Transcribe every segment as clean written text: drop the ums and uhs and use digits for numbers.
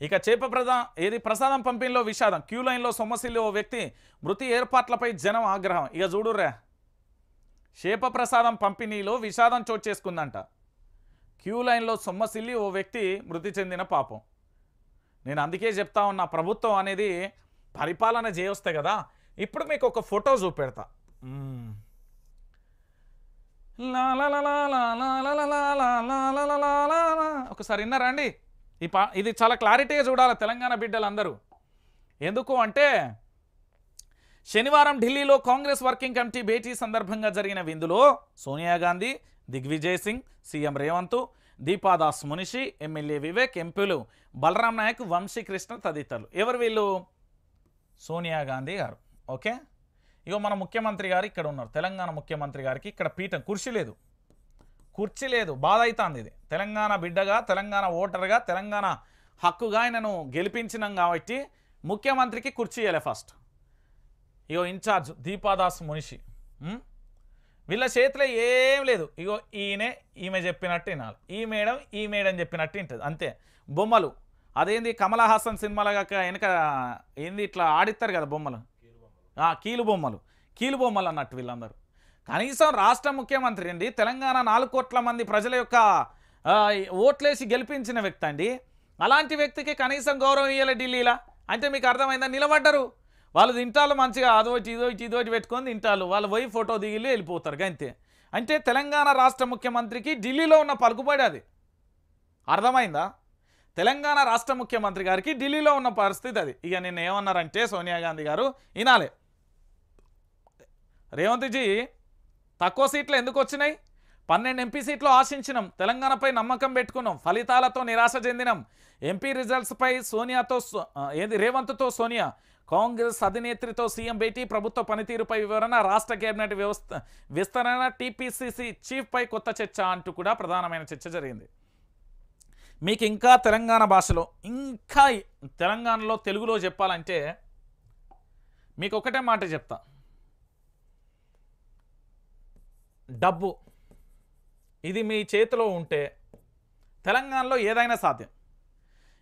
ఇక ప్రసాదం పంపిణీలో విషాదం, క్యూ లైన్లో సొమ్మసిల్లి ఓ వ్యక్తి మృతి, ఏర్పాట్లపై జనం ఆగ్రహం. ఇక చూడుర్రా, చేప ప్రసాదం పంపిణీలో విషాదం చోటు చేసుకుందంట. క్యూ లైన్లో సొమ్మసిల్లి ఓ వ్యక్తి మృతి చెందిన పాపం. నేను అందుకే చెప్తా ఉన్నా, ప్రభుత్వం అనేది పరిపాలన చేయొస్తే కదా. ఇప్పుడు మీకు ఒక ఫోటో చూపెడతా. ఒకసారి విన్నారా అండి? ఇది చాలా క్లారిటీగా చూడాలి తెలంగాణ బిడ్డలందరూ. ఎందుకు అంటే, శనివారం ఢిల్లీలో కాంగ్రెస్ వర్కింగ్ కమిటీ భేటీ సందర్భంగా జరిగిన విందులో సోనియా గాంధీ, దిగ్విజయ్ సింగ్, సీఎం రేవంత్, దీపాదాస్ మునిషి, ఎమ్మెల్యే వివేక్, ఎంపీలు బలరాం నాయక్, వంశీకృష్ణ తదితరులు. ఎవరు వీళ్ళు? సోనియా గాంధీ గారు. ఓకే, ఇగో మన ముఖ్యమంత్రి గారు ఇక్కడ ఉన్నారు. తెలంగాణ ముఖ్యమంత్రి గారికి ఇక్కడ పీఠం, కుర్చీ లేదు. బాధ అవుతుంది. ఇది తెలంగాణ బిడ్డగా, తెలంగాణ ఓటర్గా, తెలంగాణ హక్కుగా ఆయనను గెలిపించినాం కాబట్టి ముఖ్యమంత్రికి కుర్చీ ఇవ్వలే ఫస్ట్. ఇగో ఇన్ఛార్జ్ దీపాదాస్ మునిషి, వీళ్ళ చేతిలో ఏం లేదు. ఇగో ఈమె చెప్పినట్టు వినాలి, ఈ మేడం చెప్పినట్టు వింటుంది అంతే. బొమ్మలు అదేంది కమల్ హాసన్ సినిమాలుగా వెనక ఏంది ఇట్లా ఆడిస్తారు కదా బొమ్మలు, కీలు బొమ్మలు అన్నట్టు వీళ్ళందరూ. కనీసం రాష్ట్ర ముఖ్యమంత్రి అండి, తెలంగాణ 4 కోట్ల మంది ప్రజల యొక్క ఓట్లేసి గెలిపించిన వ్యక్తి అండి. అలాంటి వ్యక్తికి కనీసం గౌరవం ఇవ్వలే ఢిల్లీలా. అంటే మీకు అర్థమైందా? నిలబడ్డరు వాళ్ళు, తింటాలు మంచిగా ఇదోటి పెట్టుకొని తింటాలు, వాళ్ళు పోయి ఫోటో దిగిలి వెళ్ళిపోతారు అంతే. అంటే తెలంగాణ రాష్ట్ర ముఖ్యమంత్రికి ఢిల్లీలో ఉన్న పలుకుబడి అది. అర్థమైందా? తెలంగాణ రాష్ట్ర ముఖ్యమంత్రి గారికి ఢిల్లీలో ఉన్న పరిస్థితి అది. ఇక నిన్న ఏమన్నారంటే సోనియా గాంధీ గారు, వినాలే, రేవంత్ జీ తక్కువ సీట్లు ఎందుకు వచ్చినాయి? 12 ఎంపీ సీట్లు ఆశించినాం, తెలంగాణపై నమ్మకం పెట్టుకున్నాం, ఫలితాలతో నిరాశ చెందినాం. ఎంపీ రిజల్ట్స్పై రేవంత్తో సోనియా, కాంగ్రెస్ అధినేత్రితో సీఎం భేటీ, ప్రభుత్వ పనితీరుపై వివరణ, రాష్ట్ర కేబినెట్ విస్తరణ, టీపీసీసీ చీఫ్పై కొత్త చర్చ అంటూ కూడా ప్రధానమైన చర్చ జరిగింది. మీకు ఇంకా తెలంగాణ భాషలో, ఇంకా తెలంగాణలో తెలుగులో చెప్పాలంటే మీకు ఒకటే మాట చెప్తా. డబ్బు ఇది మీ చేతిలో ఉంటే తెలంగాణలో ఏదైనా సాధ్యం.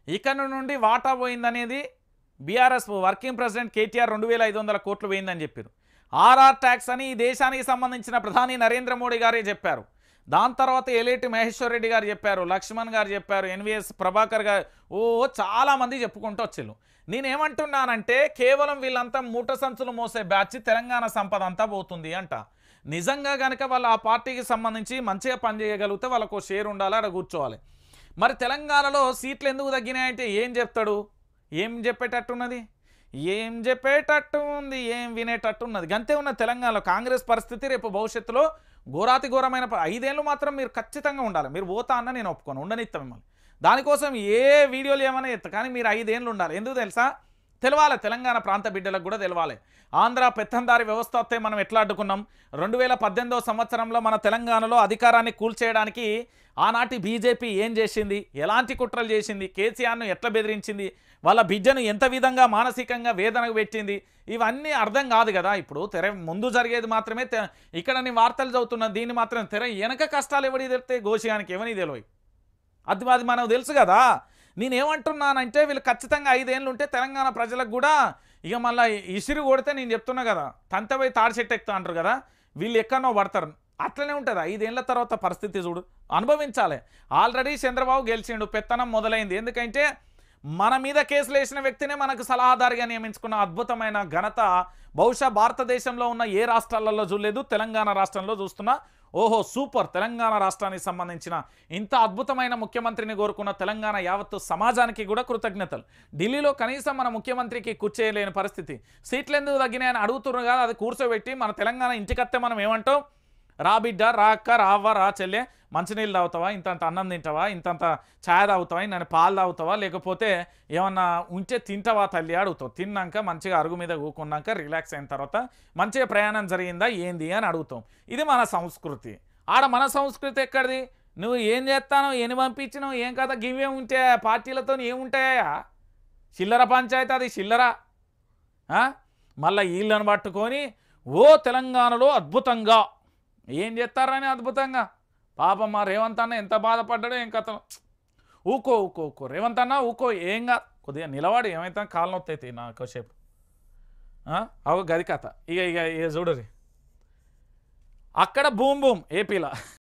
ఇక్కడ నుండి వాటా పోయిందనేది బీఆర్ఎస్ వర్కింగ్ ప్రెసిడెంట్ కేటీఆర్ 2500 కోట్లు పోయిందని చెప్పారు. ఆర్ఆర్ ట్యాక్స్ అని ఈ దేశానికి సంబంధించిన ప్రధాని నరేంద్ర మోడీ గారే చెప్పారు. దాని తర్వాత ఎలేటి మహేశ్వర్ రెడ్డి గారు చెప్పారు, లక్ష్మణ్ గారు చెప్పారు, ఎన్వీఎస్ ప్రభాకర్ గారు, చాలామంది చెప్పుకుంటూ వచ్చారు. నేనేమంటున్నానంటే కేవలం వీళ్ళంతా మూట సంచులు మోసే బ్యాచ్ తెలంగాణ సంపద అంతా పోతుంది అంట. నిజంగా కనుక వాళ్ళు ఆ పార్టీకి సంబంధించి మంచిగా పనిచేయగలిగితే వాళ్ళకు షేర్ ఉండాలి, అక్కడ కూర్చోవాలి. మరి తెలంగాణలో సీట్లు ఎందుకు తగ్గినాయంటే ఏం చెప్తాడు? ఏం చెప్పేటట్టున్నది? ఏం చెప్పేటట్టు ఉంది, ఏం వినేటట్టు ఉన్నది, గంతే ఉన్నది తెలంగాణలో కాంగ్రెస్ పరిస్థితి. రేపు భవిష్యత్తులో ఘోరాతి ఘోరమైన 5 ఏళ్ళు మాత్రం మీరు ఖచ్చితంగా ఉండాలి. మీరు పోతా అన్న నేను ఒప్పుకోను, ఉండనిస్తాం మిమ్మల్ని. దానికోసం ఏ వీడియోలు ఏమైనా ఎత్తా, కానీ మీరు 5 ఏళ్ళు ఉండాలి. ఎందుకు తెలుసా? తెలవాలి, తెలంగాణ ప్రాంత బిడ్డలకు కూడా తెలవాలి. ఆంధ్ర పెత్తందారి వ్యవస్థ వస్తే మనం ఎట్లా అడ్డుకున్నాం? 2018వ సంవత్సరంలో మన తెలంగాణలో అధికారాన్ని కూల్చేయడానికి ఆనాటి బీజేపీ ఏం చేసింది, ఎలాంటి కుట్రలు చేసింది, కేసీఆర్ను ఎట్లా బెదిరించింది, వాళ్ళ బిడ్డను ఎంత విధంగా మానసికంగా వేదనకు పెట్టింది, ఇవన్నీ అర్థం కాదు కదా. ఇప్పుడు తెర ముందు జరిగేది మాత్రమే ఇక్కడ నేను వార్తలు చదువుతున్నా, దీన్ని మాత్రం తెర వెనక కష్టాలు ఎవరికి తెలితే గోషియానికి ఎవరికి తెలియదు. అది మనకు తెలుసు కదా. నేనేమంటున్నానంటే వీళ్ళు ఖచ్చితంగా 5 ఏళ్ళు ఉంటే తెలంగాణ ప్రజలకు కూడా ఇక మళ్ళీ ఇసిరి కొడితే నేను చెప్తున్నా కదా, తంతపోయి తాడి చెట్టు ఎక్కుతా అంటారు కదా, వీళ్ళు ఎక్కడనో పడతారు. అట్లనే ఉంటుంది 5 ఏళ్ల తర్వాత పరిస్థితి. చూడు, అనుభవించాలి. ఆల్రెడీ చంద్రబాబు గెలిచిండు, పెత్తనం మొదలైంది. ఎందుకంటే మన మీద కేసులు వేసిన వ్యక్తినే మనకు సలహాదారుగా నియమించుకున్న అద్భుతమైన ఘనత బహుశా భారతదేశంలో ఉన్న ఏ రాష్ట్రాలలో చూడలేదు, తెలంగాణ రాష్ట్రంలో చూస్తున్నా. ఓహో సూపర్, తెలంగాణ రాష్ట్రానికి సంబంధించిన ఇంత అద్భుతమైన ముఖ్యమంత్రిని కోరుకున్న తెలంగాణ యావత్తు సమాజానికి కూడా కృతజ్ఞతలు. ఢిల్లీలో కనీసం మన ముఖ్యమంత్రికి కూర్చేయలేని పరిస్థితి. సీట్లు ఎందుకు తగ్గినాయని అడుగుతున్నారు కదా, అది కూర్చోబెట్టి మన తెలంగాణ ఇంటికత్తే మనం ఏమంటాం? రా బిడ్డ, రా అక్క, రావ్వ, రా చెల్లె, మంచినీళ్ళు తాగుతావా, ఇంతంత అన్నం తింటావా, ఇంతంత ఛాయ్ తాగుతావా, నన్ను పాలు తాగుతావా, లేకపోతే ఏమన్నా ఉంటే తింటావా తల్లి అడుగుతావు. తిన్నాక మంచిగా అరుగు మీద కూకున్నాక రిలాక్స్ అయిన తర్వాత మంచిగా ప్రయాణం జరిగిందా ఏంది అని అడుగుతాం. ఇది మన సంస్కృతి. ఆడ మన సంస్కృతి ఎక్కడిది? నువ్వు ఏం చేస్తానో, ఎన్ని పంపించినావు, ఏం కదా, గివే ఉంటే పార్టీలతో ఏముంటాయా? చిల్లర పంచాయతీ అది, చిల్లర. మళ్ళీ వీళ్ళని పట్టుకొని తెలంగాణలో అద్భుతంగా ఏం చేస్తారని అద్భుతంగా. పాపం మా రేవంత్ అన్న ఎంత బాధపడ్డాడో ఏం కథ. ఊకో ఊకో ఊకో రేవంత్ అన్న ఊకో ఏంగా కొద్దిగా నిలవాడు ఏమైతే కాలు నొత్తి అవుతాయి నాకోసేపు అవు గది కథ ఇక చూడరి అక్కడ బూమ్ బూమ్ ఏపీలో